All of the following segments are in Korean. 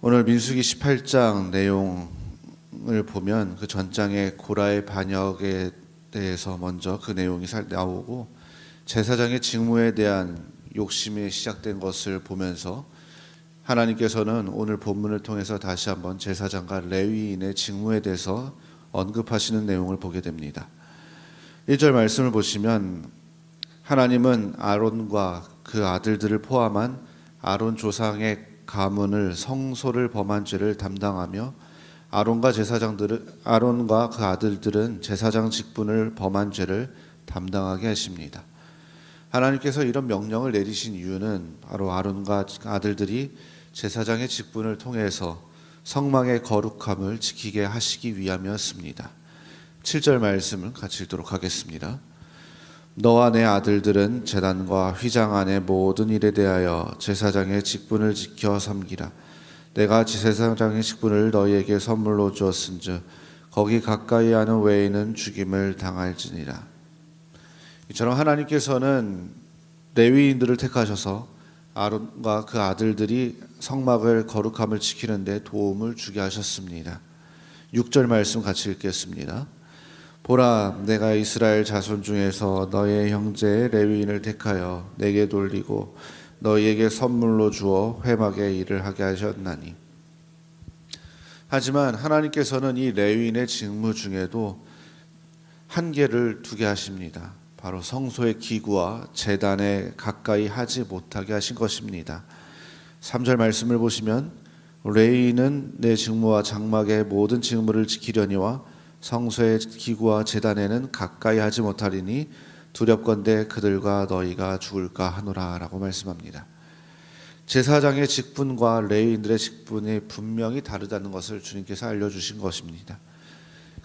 오늘 민수기 18장 내용을 보면 그 전장의 고라의 반역에 대해서 먼저 그 내용이 나오고 제사장의 직무에 대한 욕심이 시작된 것을 보면서 하나님께서는 오늘 본문을 통해서 다시 한번 제사장과 레위인의 직무에 대해서 언급하시는 내용을 보게 됩니다. 1절 말씀을 보시면 하나님은 아론과 그 아들들을 포함한 아론 조상의 가문을 성소를 범한 죄를 담당하며 아론과 그 아들들은 제사장 직분을 범한 죄를 담당하게 하십니다. 하나님께서 이런 명령을 내리신 이유는 바로 아론과 아들들이 제사장의 직분을 통해서 성막의 거룩함을 지키게 하시기 위함이었습니다. 7절 말씀을 같이 읽도록 하겠습니다. 너와 내 아들들은 제단과 휘장 안의 모든 일에 대하여 제사장의 직분을 지켜 섬기라. 내가 제사장의 직분을 너희에게 선물로 주었은즉 거기 가까이 하는 외에는 죽임을 당할지니라. 이처럼 하나님께서는 레위인들을 택하셔서 아론과 그 아들들이 성막을 거룩함을 지키는 데 도움을 주게 하셨습니다. 6절 말씀 같이 읽겠습니다. 보라, 내가 이스라엘 자손 중에서 너의 형제 레위인을 택하여 내게 돌리고 너희에게 선물로 주어 회막의 일을 하게 하셨나니. 하지만 하나님께서는 이 레위인의 직무 중에도 한계를 두게 하십니다. 바로 성소의 기구와 제단에 가까이 하지 못하게 하신 것입니다. 3절 말씀을 보시면 레위인은 내 직무와 장막의 모든 직무를 지키려니와 성소의 기구와 제단에는 가까이 하지 못하리니 두렵건대 그들과 너희가 죽을까 하노라 라고 말씀합니다. 제사장의 직분과 레위인들의 직분이 분명히 다르다는 것을 주님께서 알려주신 것입니다.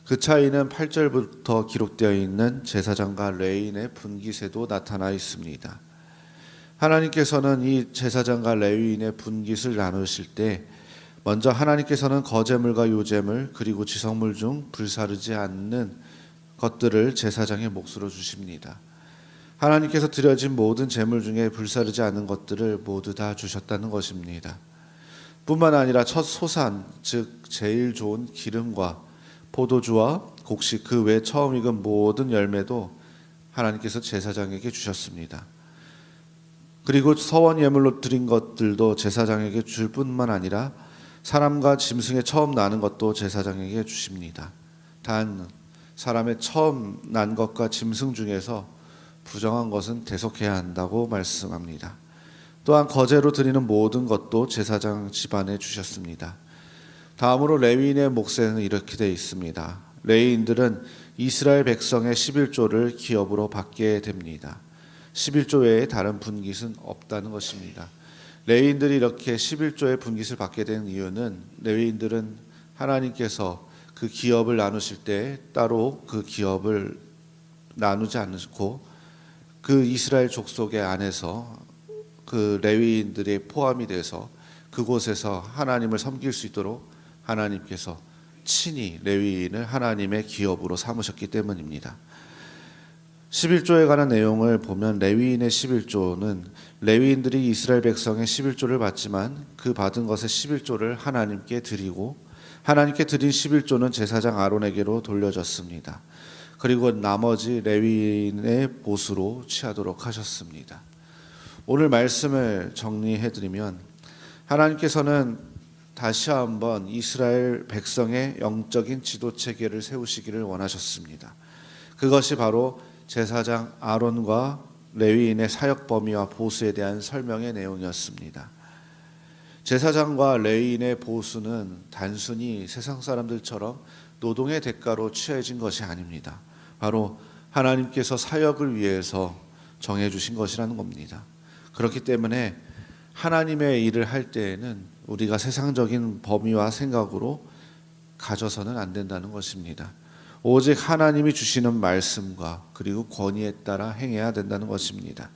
그 차이는 8절부터 기록되어 있는 제사장과 레위인의 분깃에도 나타나 있습니다. 하나님께서는 이 제사장과 레위인의 분깃을 나누실 때 먼저 하나님께서는 거제물과 요제물 그리고 지성물 중 불사르지 않는 것들을 제사장의 몫으로 주십니다. 하나님께서 드려진 모든 제물 중에 불사르지 않은 것들을 모두 다 주셨다는 것입니다. 뿐만 아니라 첫 소산, 즉 제일 좋은 기름과 포도주와 곡식 그 외 처음 익은 모든 열매도 하나님께서 제사장에게 주셨습니다. 그리고 서원 예물로 드린 것들도 제사장에게 줄 뿐만 아니라 사람과 짐승의 처음 나는 것도 제사장에게 주십니다. 단 사람의 처음 난 것과 짐승 중에서 부정한 것은 대속해야 한다고 말씀합니다. 또한 거제로 드리는 모든 것도 제사장 집안에 주셨습니다. 다음으로 레위인의 몫에는 이렇게 되어 있습니다. 레위인들은 이스라엘 백성의 11조를 기업으로 받게 됩니다. 11조 외에 다른 분깃은 없다는 것입니다. 레위인들이 이렇게 11조의 분깃을 받게 된 이유는 레위인들은 하나님께서 그 기업을 나누실 때 따로 그 기업을 나누지 않고 그 이스라엘 족속의 안에서 그 레위인들이 포함이 돼서 그곳에서 하나님을 섬길 수 있도록 하나님께서 친히 레위인을 하나님의 기업으로 삼으셨기 때문입니다. 11조에 관한 내용을 보면 레위인의 11조는 레위인들이 이스라엘 백성의 11조를 받지만 그 받은 것의 11조를 하나님께 드리고 하나님께 드린 11조는 제사장 아론에게로 돌려졌습니다. 그리고 나머지 레위인의 보수로 취하도록 하셨습니다. 오늘 말씀을 정리해드리면 하나님께서는 다시 한번 이스라엘 백성의 영적인 지도체계를 세우시기를 원하셨습니다. 그것이 바로 제사장 아론과 레위인의 사역 범위와 보수에 대한 설명의 내용이었습니다. 제사장과 레위인의 보수는 단순히 세상 사람들처럼 노동의 대가로 취해진 것이 아닙니다. 바로 하나님께서 사역을 위해서 정해주신 것이라는 겁니다. 그렇기 때문에 하나님의 일을 할 때에는 우리가 세상적인 범위와 생각으로 가져서는 안 된다는 것입니다. 오직 하나님이 주시는 말씀과 그리고 권위에 따라 행해야 된다는 것입니다.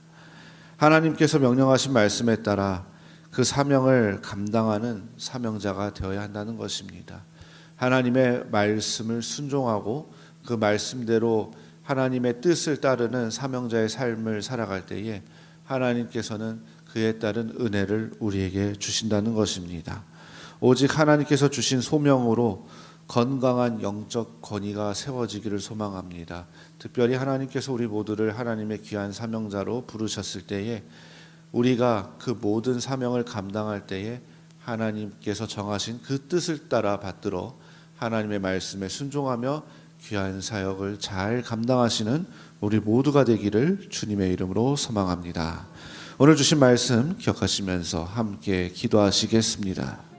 하나님께서 명령하신 말씀에 따라 그 사명을 감당하는 사명자가 되어야 한다는 것입니다. 하나님의 말씀을 순종하고 그 말씀대로 하나님의 뜻을 따르는 사명자의 삶을 살아갈 때에 하나님께서는 그에 따른 은혜를 우리에게 주신다는 것입니다. 오직 하나님께서 주신 소명으로 건강한 영적 권위가 세워지기를 소망합니다. 특별히 하나님께서 우리 모두를 하나님의 귀한 사명자로 부르셨을 때에 우리가 그 모든 사명을 감당할 때에 하나님께서 정하신 그 뜻을 따라 받들어 하나님의 말씀에 순종하며 귀한 사역을 잘 감당하시는 우리 모두가 되기를 주님의 이름으로 소망합니다. 오늘 주신 말씀 기억하시면서 함께 기도하시겠습니다.